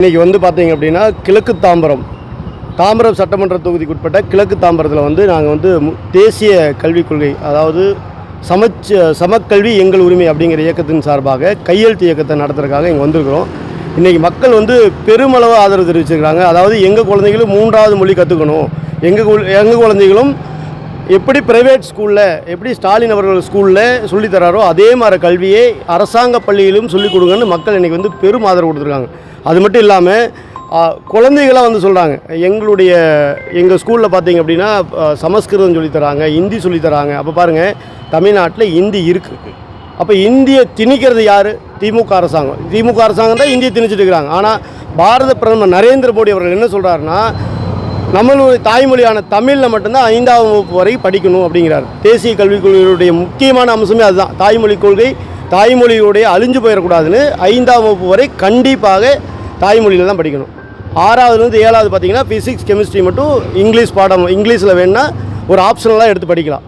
இன்றைக்கி வந்து பார்த்தீங்க அப்படின்னா கிழக்கு தாம்பரம் சட்டமன்ற தொகுதிக்குட்பட்ட கிழக்கு தாம்பரத்தில் நாங்கள் தேசிய கல்விக் கொள்கை, அதாவது சமக்கல்வி எங்கள் உரிமை அப்படிங்கிற இயக்கத்தின் சார்பாக கையெழுத்து இயக்கத்தை நடத்துறதுக்காக இங்கே வந்திருக்கிறோம். இன்றைக்கி மக்கள் பெருமளவு ஆதரவு தெரிவிச்சிருக்கிறாங்க. அதாவது எங்கள் குழந்தைகளும் 3வது மொழி கற்றுக்கணும், எங்கள் குழந்தைகளும் எப்படி ப்ரைவேட் ஸ்கூலில் எப்படி ஸ்டாலின் அவர்கள் ஸ்கூலில் சொல்லித்தராரோ அதே மாதிரி கல்வியை அரசாங்க பள்ளியிலும் சொல்லிக் கொடுங்கன்னு மக்கள் இன்றைக்கி பெரும் ஆதரவு கொடுத்துருக்காங்க. அது மட்டும் இல்லாமல் குழந்தைகளாக சொல்கிறாங்க, எங்கள் ஸ்கூலில் பார்த்தீங்க அப்படின்னா சமஸ்கிருதம் சொல்லித்தராங்க, ஹிந்தி சொல்லித்தராங்க. அப்போ பாருங்கள், தமிழ்நாட்டில் ஹிந்தி இருக்குது. அப்போ இந்தியை திணிக்கிறது யார்? திமுக அரசாங்கம் தான் இந்தியை திணிச்சிட்டு இருக்கிறாங்க. ஆனால் பாரத பிரதமர் நரேந்திர மோடி அவர்கள் என்ன சொல்கிறாருன்னா, நம்மளுடைய தாய்மொழியான தமிழில் மட்டும்தான் 5ஆம் வகுப்பு வரை படிக்கணும் அப்படிங்கிறார். தேசிய கல்விக் கொள்கையுடைய முக்கியமான அம்சமே அதுதான். தாய்மொழிக் கொள்கை, தாய்மொழியுடைய அழிஞ்சு போயிடக்கூடாதுன்னு 5ஆம் வகுப்பு வரை கண்டிப்பாக தாய்மொழியில் தான் படிக்கணும். 6வதுலேருந்து 7வது பார்த்திங்கன்னா ஃபிசிக்ஸ் கெமிஸ்ட்ரி மட்டும் இங்கிலீஷில் வேணுன்னா ஒரு ஆப்ஷனலாக எடுத்து படிக்கலாம்.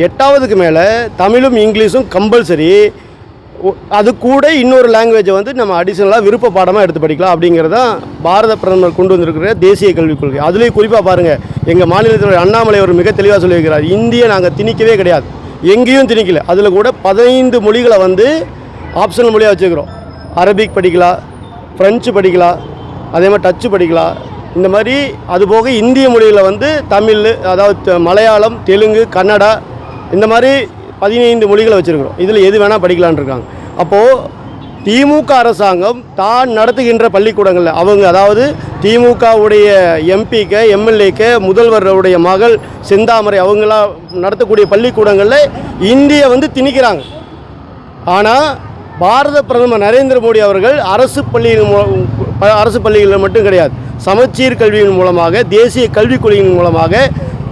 8வதுக்கு மேலே தமிழும் இங்கிலீஷும் கம்பல்சரி. அது கூட இன்னொரு லாங்குவேஜை நம்ம அடிஷ்னலாக விருப்ப பாடமாக எடுத்து படிக்கலாம். அப்படிங்கிறது தான் பாரத பிரதமர் கொண்டு வந்திருக்கிற தேசிய கல்விக் கொள்கை. அதுலேயும் குறிப்பாக பாருங்கள், எங்கள் மாநிலத்தில் அண்ணாமலை அவர் மிக தெளிவாக சொல்லியிருக்கிறார், இந்தியை நாங்கள் திணிக்கவே கிடையாது, எங்கேயும் திணிக்கல. அதில் கூட 15 மொழிகளை ஆப்ஷனல் மொழியாக வச்சுக்கிறோம். அரபிக் படிக்கலாம், ஃப்ரெஞ்சு படிக்கலாம், அதே மாதிரி டச்சு படிக்கலாம். இந்த மாதிரி அதுபோக இந்திய மொழியில் தமிழ், அதாவது மலையாளம், தெலுங்கு, கன்னடா, இந்த மாதிரி 15 மொழிகளை வச்சுருக்கிறோம். இதில் எது வேணால் படிக்கலான் இருக்காங்க. அப்போது திமுக அரசாங்கம் தான் நடத்துகின்ற பள்ளிக்கூடங்களில் அதாவது திமுகவுடைய எம்பிக்கு, எம்எல்ஏக்கு, முதல்வருடைய மகள் செந்தாமரை அவங்களாம் நடத்தக்கூடிய பள்ளிக்கூடங்களில் இந்தியை திணிக்கிறாங்க. ஆனால் பாரத பிரதமர் நரேந்திர மோடி அவர்கள் அரசு பள்ளிகளில் மட்டும் கிடையாது, சமச்சீர் கல்வியின் மூலமாக, தேசிய கல்விக் கொள்கையின் மூலமாக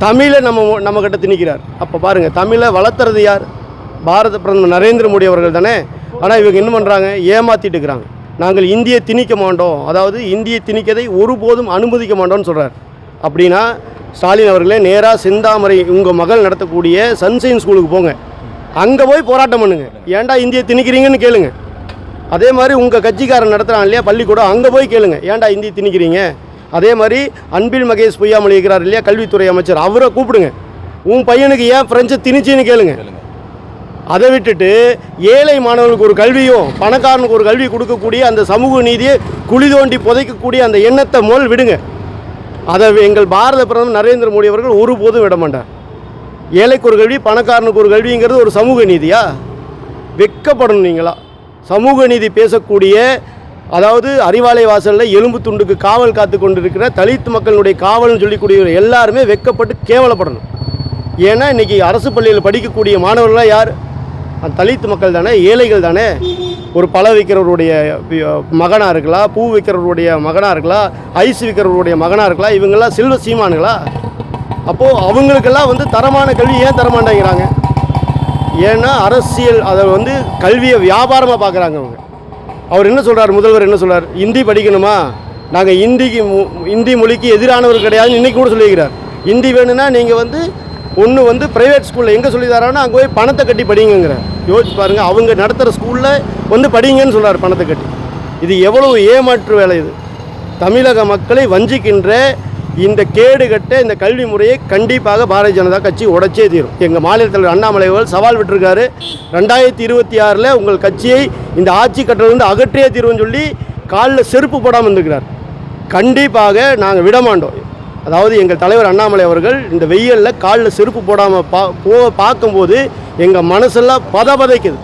தமிழை நம்மக்கிட்ட திணிக்கிறார். அப்போ பாருங்கள், தமிழை வளர்த்துறது யார்? பாரத பிரதமர் நரேந்திர மோடி அவர்கள் தானே. ஆனால் இவங்க என்ன பண்ணுறாங்க? ஏமாற்றிட்டு இருக்கிறாங்க. நாங்கள் இந்தியை திணிக்க மாட்டோம், அதாவது இந்தியை திணிக்கதை ஒருபோதும் அனுமதிக்க மாட்டோம்னு சொல்கிறார். அப்படின்னா ஸ்டாலின் அவர்களே நேராக செந்தாமரை உங்கள் மகள் நடத்தக்கூடிய சன்ஷைன் ஸ்கூலுக்கு போங்க, அங்கே போய் போராட்டம் பண்ணுங்க, ஏன்டா இந்தியை திணிக்கிறீங்கன்னு கேளுங்க. அதே மாதிரி உங்கள் கட்சிக்காரன் நடத்துகிறான் இல்லையா பள்ளிக்கூடம், அங்கே போய் கேளுங்க, ஏன்டா இந்தியை திணிக்கிறீங்க. அதே மாதிரி அன்பில் மகேஷ் பொய்யாமொழி இருக்கிறார் இல்லையா கல்வித்துறை அமைச்சர், அவரை கூப்பிடுங்க, உன் பையனுக்கு ஏன் ஃப்ரெஞ்சை திணிச்சின்னு கேளுங்க. அதை விட்டுட்டு ஏழை மாணவர்களுக்கு ஒரு கல்வியும் பணக்காரனுக்கு ஒரு கல்வி கொடுக்கக்கூடிய அந்த சமூக நீதியை குழி தோண்டி புதைக்கக்கூடிய அந்த எண்ணத்தை முதல் விடுங்க. அதை எங்கள் பாரத பிரதமர் நரேந்திர மோடி அவர்கள் ஒருபோதும் விட மாட்டார். ஏழைக்கு ஒரு கல்வி, பணக்காரனுக்கு ஒரு கல்விங்கிறது ஒரு சமூக நீதியா? வெட்கப்படணும் நீங்களா. சமூக நீதி பேசக்கூடிய, அதாவது அறிவாலய வாசலில் எலும்பு துண்டுக்கு காவல் காத்து கொண்டு இருக்கிற தலித் மக்களுடைய காவல்னு சொல்லிக்கூடிய எல்லாருமே வெட்கப்பட்டு கேவலப்படணும். ஏன்னா இன்றைக்கி அரசு பள்ளியில் படிக்கக்கூடிய மாணவர்களாக யார்? அந்த தலித் மக்கள் தானே, ஏழைகள் தானே. ஒரு பழ விற்கிறவருடைய மகனாக இருக்கலாம், பூ விற்கிறவருடைய மகனாக இருக்கலாம், ஐஸ் விற்கிறவருடைய மகனாக இருக்கலாம், இவங்கெல்லாம் செல்வ சீமானுங்களா? அப்போது அவங்களுக்கெல்லாம் தரமான கல்வி ஏன் தரமாட்டேங்கிறாங்க? ஏன்னா அரசியல் அதை கல்வியை வியாபாரமாக பார்க்குறாங்க அவங்க. அவர் என்ன சொல்கிறார், முதல்வர் என்ன சொல்கிறார்? ஹிந்தி படிக்கணுமா, நாங்கள் ஹிந்தி மொழிக்கு எதிரானவர் கிடையாதுன்னு இன்றைக்கி கூட சொல்லியிருக்கிறார். ஹிந்தி வேணும்னா நீங்கள் ஒன்று ப்ரைவேட் ஸ்கூலில் எங்கே சொல்லி தராங்கன்னா அங்கே போய் பணத்தை கட்டி படிங்கிற. யோசிச்சு பாருங்கள், அவங்க நடத்துகிற ஸ்கூலில் படிங்கன்னு சொல்கிறார் பணத்தை கட்டி. இது எவ்வளவு ஏமாற்று வேலை இது! தமிழக மக்களை வஞ்சிக்கின்ற இந்த கேடுகட்ட இந்த கல்வி முறையை கண்டிப்பாக பாரதிய ஜனதா கட்சி உடைச்சே தீரும். எங்கள் மாநிலத்தில் அண்ணாமலை அவர்கள் சவால் விட்டுருக்காரு, 2026 உங்கள் கட்சியை இந்த ஆட்சி கட்டத்திலிருந்து அகற்றியே தீர்வுன்னு சொல்லி காலில் செருப்பு போடாமல் இருந்திருக்கிறார். கண்டிப்பாக நாங்கள் விடமாட்டோம். அதாவது எங்கள் தலைவர் அண்ணாமலை அவர்கள் இந்த வெயிலில் காலில் செருப்பு போடாமல் பார்க்கும்போது எங்கள் மனசெல்லாம் பதபதைக்குது,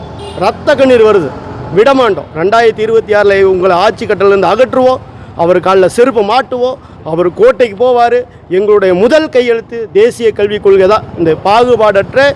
ரத்த கண்ணீர் வருது. விடமாட்டோம். 2026 உங்களை ஆட்சி கட்டத்திலிருந்து அகற்றுவோம், அவர் காலில் செருப்பு மாட்டுவோம், அவர் கோட்டைக்கு போவார். எங்களுடைய முதல் கையெழுத்து தேசிய கல்விக் கொள்கை தான். இந்த பாகுபாடற்ற